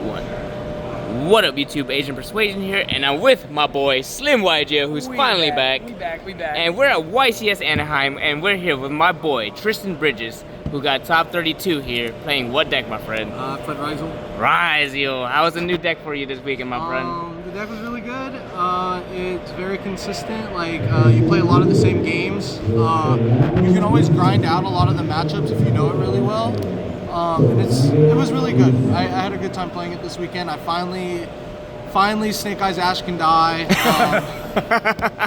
1. What up, YouTube? Asian Persuasion here, and I'm with my boy Slim Yugioh, who's finally back. We back. And we're at YCS Anaheim, and we're here with my boy Tristan Bridges, who got top 32 here, playing what deck, my friend? Played Ryzeal. Ryzeal. How was the new deck for you this weekend, my friend? The deck was really good. It's very consistent. Like you play a lot of the same games. You can always grind out a lot of the matchups if you know it really well. And it was really good. I had a good time playing it this weekend. I finally Snake Eyes Ash can die.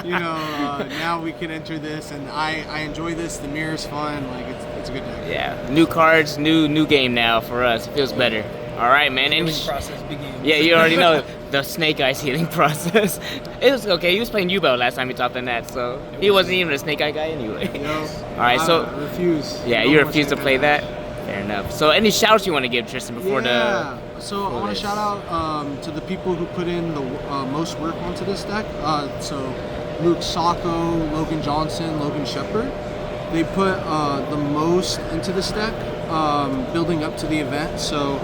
Now we can enter this, and I enjoy this. The mirror's fun. Like it's a good deck. Yeah, new cards, new game now for us. It feels better. All right, man. The healing process begins. Yeah, you already know the Snake Eyes healing process. It was okay. He was playing Yugioh last time he topped in that, so he wasn't even a Snake Eye guy anyway. All right, so I refuse. Yeah, you refuse to play that. Fair enough. So, any shouts you want to give, Tristan, before So I want to shout out to the people who put in the most work onto this deck. So Luke Sacco, Logan Johnson, Logan Shepard. They put the most into this deck, building up to the event. So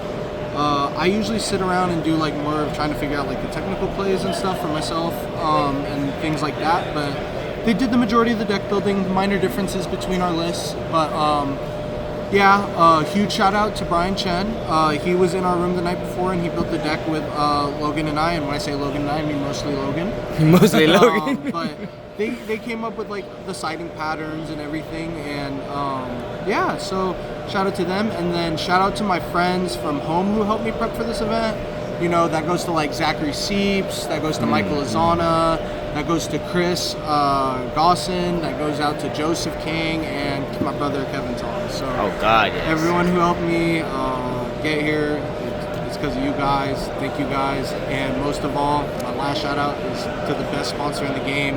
I usually sit around and do like more of trying to figure out like the technical plays and stuff for myself and things like that. But they did the majority of the deck building, minor differences between our lists, but. Huge shout out to Brian Chen. He was in our room the night before and he built the deck with Logan and I. And when I say Logan and I mean mostly Logan. Mostly Logan. But they came up with like the sighting patterns and everything. And so shout out to them. And then shout out to my friends from home who helped me prep for this event. You know, that goes to like Zachary Seeps, that goes to Michael Azana, that goes to Chris Gosson, that goes out to Joseph King, and my brother Kevin Tom. So yes. Everyone who helped me get here, it's because of you guys. Thank you guys. And most of all, my last shout out is to the best sponsor in the game,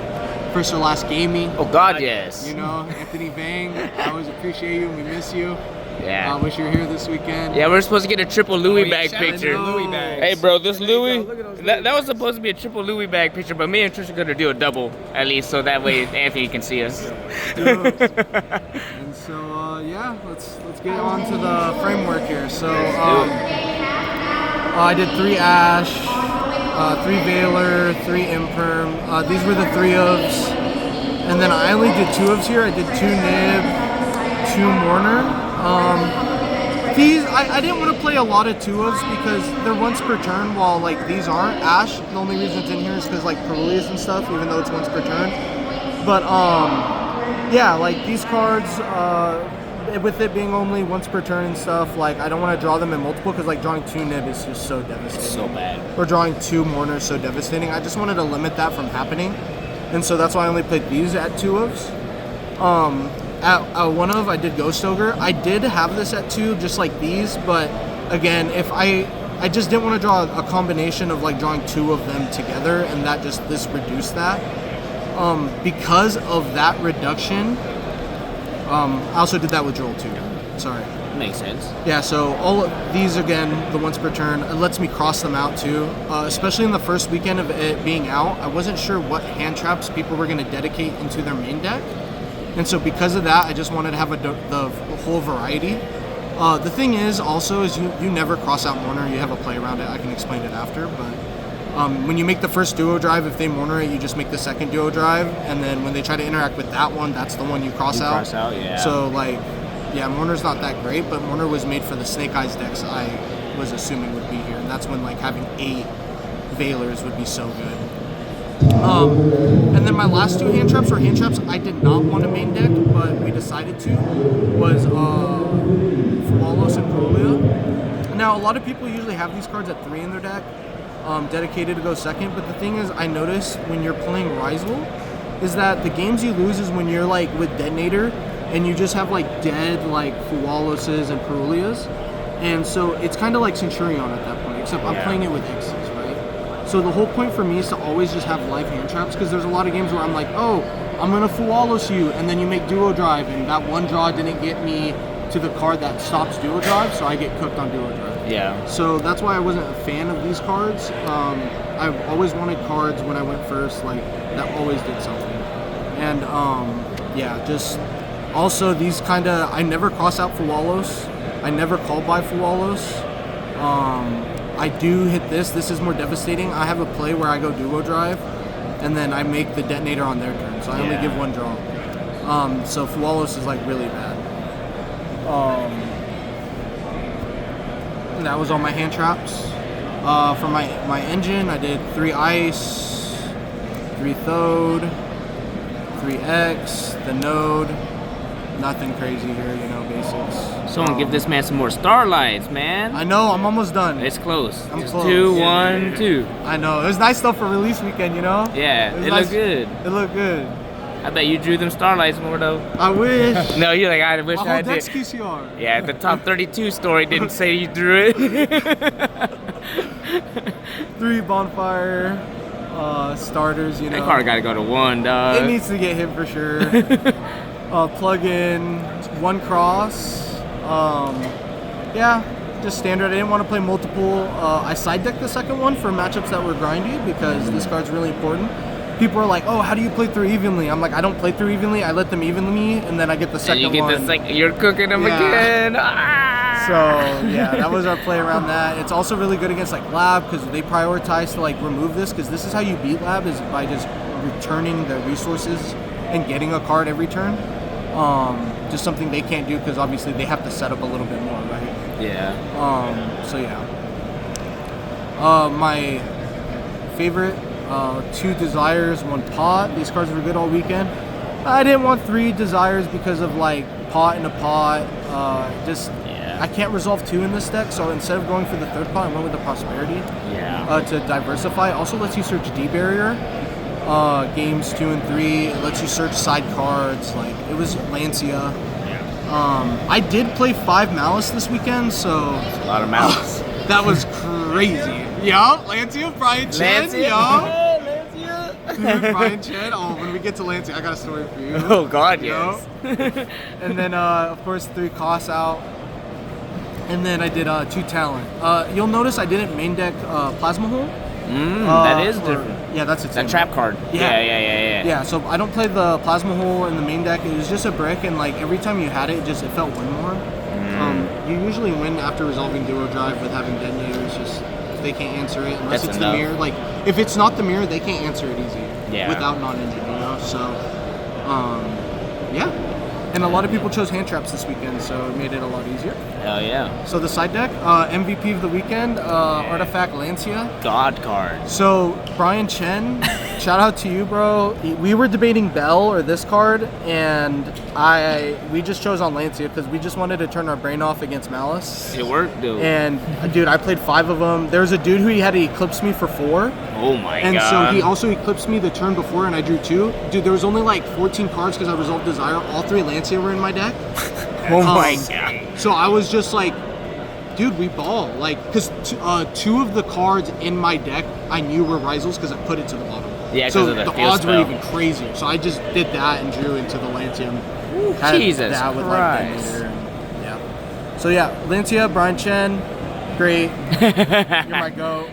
First or Last Gaming. Yes. You know, Anthony Bang, I always appreciate you. We miss you. Yeah. I wish you were here this weekend. Yeah, we're supposed to get a triple Louis bag picture. Louis bags. Hey, bro, this Louis, that was supposed to be a triple Louis bag picture, but me and Tristan are going to do a double, at least, so that way Anthony can see us. And so, let's get on to the framework here. So, I did 3 Ash, 3 Veiler, 3 Imperm. These were the 3 ofs. And then I only did 2 ofs here. I did 2 Nib, 2 Mourner. These, I didn't want to play a lot of 2ofs because they're once per turn, while like these aren't. Ash, the only reason it's in here is because like Perulius and stuff, even though it's once per turn. But like these cards, with it being only once per turn and stuff, like I don't want to draw them in multiple because like drawing 2 Nib is just so devastating. It's so bad. Or drawing 2 Mourner is so devastating. I just wanted to limit that from happening, and so that's why I only played these at 2ofs. At 1 of, I did Ghost Ogre. I did have this at 2, just like these, but again, if I just didn't want to draw a combination of like drawing 2 of them together, and this reduced that. Because of that reduction, I also did that with Droll too. Sorry. Makes sense. Yeah, so all of these, again, the once per turn, it lets me cross them out too. Especially in the first weekend of it being out, I wasn't sure what hand traps people were going to dedicate into their main deck. And so because of that, I just wanted to have the whole variety. The thing is also is you never cross out Mourner. You have a play around it. I can explain it after. But when you make the first duo drive, if they Mourner it, you just make the second duo drive. And then when they try to interact with that one, that's the one you cross out. Cross out, yeah. So Mourner's not that great, but Mourner was made for the Snake Eyes decks I was assuming would be here. And that's when like having 8 Veilers would be so good. And then my last 2 hand traps were hand traps I did not want to main deck, but we decided to, was Fualos and Perulia. Now, a lot of people usually have these cards at 3 in their deck, dedicated to go second, but the thing is, I notice when you're playing Ryzeal, is that the games you lose is when you're like with Detonator, and you just have like dead like Fualoses and Perulias, and so it's kind of like Centurion at that point, except I'm playing it with X's. So the whole point for me is to always just have live hand traps, because there's a lot of games where I'm like, oh, I'm going to Fualos you, and then you make duo drive, and that one draw didn't get me to the card that stops duo drive, so I get cooked on duo drive. Yeah. So that's why I wasn't a fan of these cards. I've always wanted cards when I went first, like, that always did something. And, just also these kind of, I never cross out Fualos. I never call by Fualos. I I do hit this. This is more devastating. I have a play where I go duo drive, and then I make the detonator on their turn. So I only give 1 draw. So Fualos is like really bad. And that was all my hand traps. For my engine, I did 3 ice, 3 Thode, 3 X, the node. Nothing crazy here, you know, basics. Someone give this man some more starlights, man. I know, I'm almost done. It's close. I'm Just close. 2, 1, 2. I know. It was nice though for release weekend, you know? Yeah, it nice. looked good. It looked good. I bet you drew them starlights more though. I wish. No, you're like, I wish My I whole did. deck's QCR. Yeah, the top 32 story didn't say you drew it. 3 bonfire starters, you know. That card gotta go to 1, dog. It needs to get hit for sure. Plug in 1 cross. Yeah, just standard. I didn't want to play multiple. I side decked the second one for matchups that were grindy because this card's really important. People are like, oh, how do you play through evenly? I'm like, I don't play through evenly. I let them evenly, and then I get the second and you get one. the second, you're cooking them again. Ah! So yeah, that was our play around that. It's also really good against like Lab because they prioritize to like remove this because this is how you beat Lab is by just returning the resources and getting a card every turn. Just something they can't do because obviously they have to set up a little bit more, right? Yeah. So yeah. My favorite 2 desires, 1 pot. These cards were good all weekend. I didn't want 3 desires because of like pot in a pot. I can't resolve 2 in this deck, so instead of going for the 3rd pot, I went with the prosperity. Yeah. To diversify. Also lets you search D barrier. Games 2 and 3. It lets you search side cards. Like it was Lancia. Yeah. I did play 5 Malice this weekend, so A lot of malice. that was crazy. Yo, Lancia, Brian Chen, Lancia. yo. Dude, Brian Chen. Oh, when we get to Lancia, I got a story for you. Oh God, Yo. yes. And then, of course, 3 costs out. And then I did 2 talent. You'll notice I didn't main deck Plasma Hole. That is different. Yeah, that's its That trap card. Yeah. Yeah. Yeah, so I don't play the Plasma Hole in the main deck. It was just a brick, and like every time you had it, it felt win more. You usually win after resolving duo drive with having detonators. Just if they can't answer it, unless That's it's enough. the mirror. Like if it's not the mirror, they can't answer it easy. Yeah. Without non-engine, you know. So, yeah. And a lot of people chose hand traps this weekend, so it made it a lot easier. Hell yeah. So the side deck, MVP of the weekend, Artifact Lancia. God card. So Brian Chen, shout out to you, bro. We were debating Bell or this card, and we just chose on Lancia because we just wanted to turn our brain off against Malice. It worked, dude. And dude, I played 5 of them. There was a dude who he had to eclipse me for 4. Oh my And God. so he also eclipsed me the turn before, and I drew 2. Dude, there was only like 14 cards because I resolved Desire. All 3 Lancia were in my deck. Oh my God. So I was just like, dude, we ball. Like, because 2 of the cards in my deck I knew were Ryzeals because I put it to the bottom. Yeah, so because of the the field odds spell. were even crazier. So I just did that and drew into the Lancia. Jesus that with Christ. Like yeah. So yeah, Lancia, Brian Chen, great. You're my goat.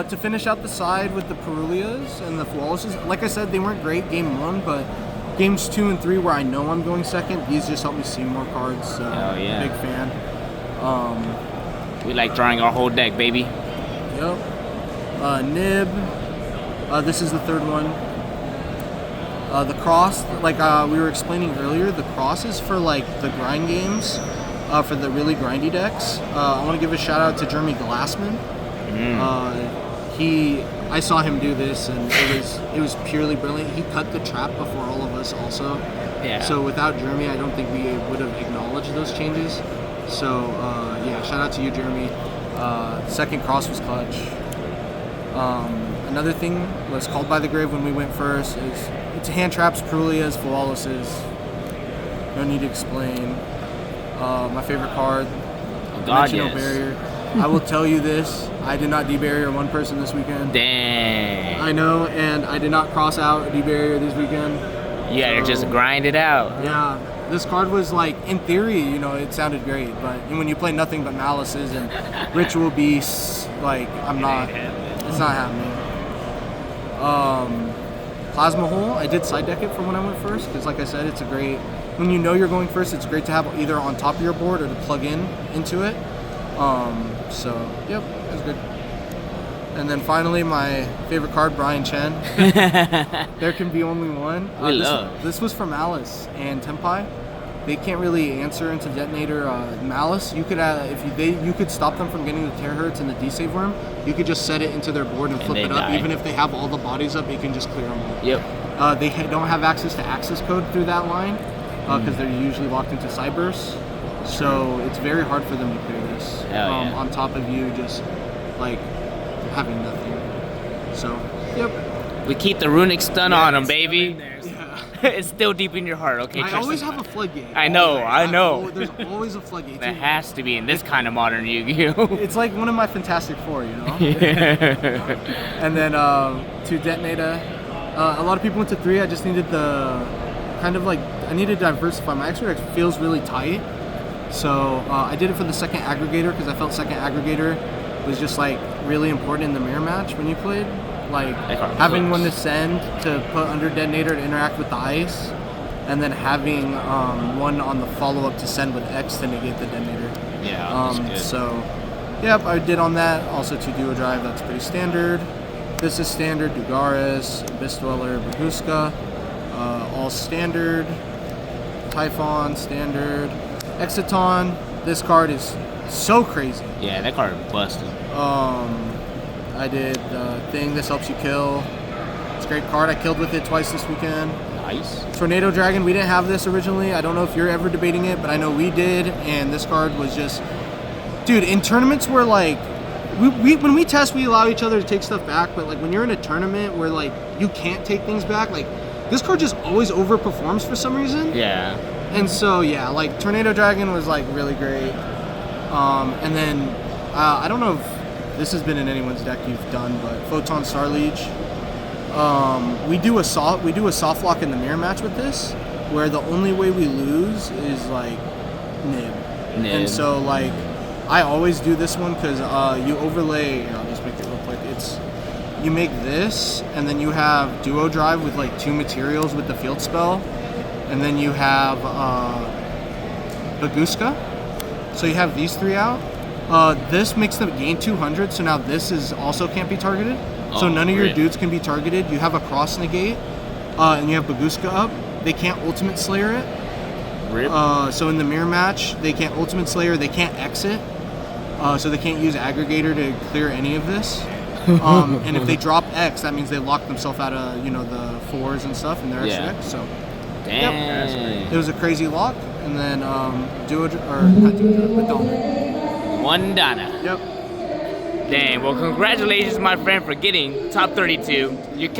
To finish out the side with the Perulias and the Flawlesses, like I said, they weren't great game 1, but games 2 and 3 where I know I'm going second, these just help me see more cards. So yeah. Big fan. We like drawing our whole deck, baby. Yep. Nib. This is the 3rd one. The cross, like we were explaining earlier, the cross is for like the grind games, for the really grindy decks. I want to give a shout out to Jeremy Glassman. I saw him do this, and it was purely brilliant. He cut the trap before all of us also. Yeah. So without Jeremy, I don't think we would have acknowledged those changes. So yeah, shout out to you, Jeremy. Second cross was clutch. Another thing was Called by the Grave when we went first. It's hand traps, Perulias, Flawlesses. No need to explain. My favorite card, God, Dimensional yes. Barrier. I will tell you this, I did not debarrier 1 person this weekend. Dang. I know, and I did not cross out a debarrier this weekend. You gotta just grind it out. Yeah, this card was like, in theory, you know, it sounded great, but when you play nothing but Malices and Ritual Beasts, like, it's not happening. Plasma Hole, I did side deck it from when I went first, because like I said, it's a great, when you know you're going first, it's great to have either on top of your board or to plug into it. So, yep, it was good. And then finally, my favorite card, Brian Chen. There can be only one. This was from Malice and Tenpai. They can't really answer into Detonator Malice. You could you could stop them from getting the Terahertz in the D-Save room. You could just set it into their board and flip it up. Even if they have all the bodies up, you can just clear them all. Yep. They don't have access to access code through that line because they're usually locked into Cyburst. So it's very hard for them to clear this. On top of you just like having nothing. So, yep. We keep the runic stun on them, baby. Yeah. It's still deep in your heart, okay? I always have a floodgate. I know. There's always a floodgate. That has to be in this kind of modern Yu-Gi-Oh! It's like one of my Fantastic Four, you know? And then to Detonator, a lot of people went to 3. I just needed I needed to diversify. My extra deck feels really tight. So I did it for the second aggregator because I felt second aggregator was just like really important in the mirror match when you played. Like having one to send to put under Detonator to interact with the ice, and then having one on the follow-up to send with X to negate the Detonator. Yeah, that's good. So, yep, I did on that. Also to Duo Drive, that's pretty standard. This is standard, Dugaris, Abyss Dweller, Baguska, all standard. Typhon, standard. Exiton, this card is so crazy. Yeah, that card busted. I did the thing, this helps you kill. It's a great card. I killed with it twice this weekend. Nice. Tornado Dragon, we didn't have this originally. I don't know if you're ever debating it, but I know we did, and this card was just... Dude, in tournaments where, like... when we test, we allow each other to take stuff back, but, like, when you're in a tournament where, like, you can't take things back, like, this card just always overperforms for some reason. Yeah. And so, yeah, like, Tornado Dragon was, like, really great. And then, I don't know if this has been in anyone's deck you've done, but Photon Star Leech. We do a soft lock in the mirror match with this, where the only way we lose is, like, nib. And so, like, I always do this one because you overlay, I'll just make it real quick. You make this, and then you have Duo Drive with, like, 2 materials with the field spell. And then you have Baguska. So you have these 3 out. This makes them gain 200, so now this is also can't be targeted. So none of your dudes can be targeted. You have a cross negate, and you have Baguska up. They can't Ultimate Slayer it. So in the mirror match, they can't Ultimate Slayer, they can't exit. So they can't use Aggregator to clear any of this. And if they drop X, that means they lock themselves out of, you know, the 4s and stuff in their extra deck. So Damn. it was a crazy lock. And then not Duo Drive, but Donna. One Donna. Yep. Dang, well, congratulations, my friend, for getting top 32. You've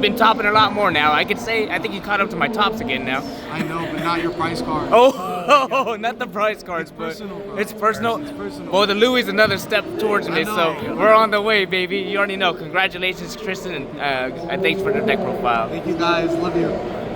been topping a lot more now. I think you caught up to my tops again now. I know, but not your price card. Oh, not the price cards, but personal, bro. it's personal. It's personal. Well, the Louis is another step towards me, know. so we're on the way, baby. You already know. Congratulations, Tristan, and thanks for the deck profile. Thank you guys. Love you.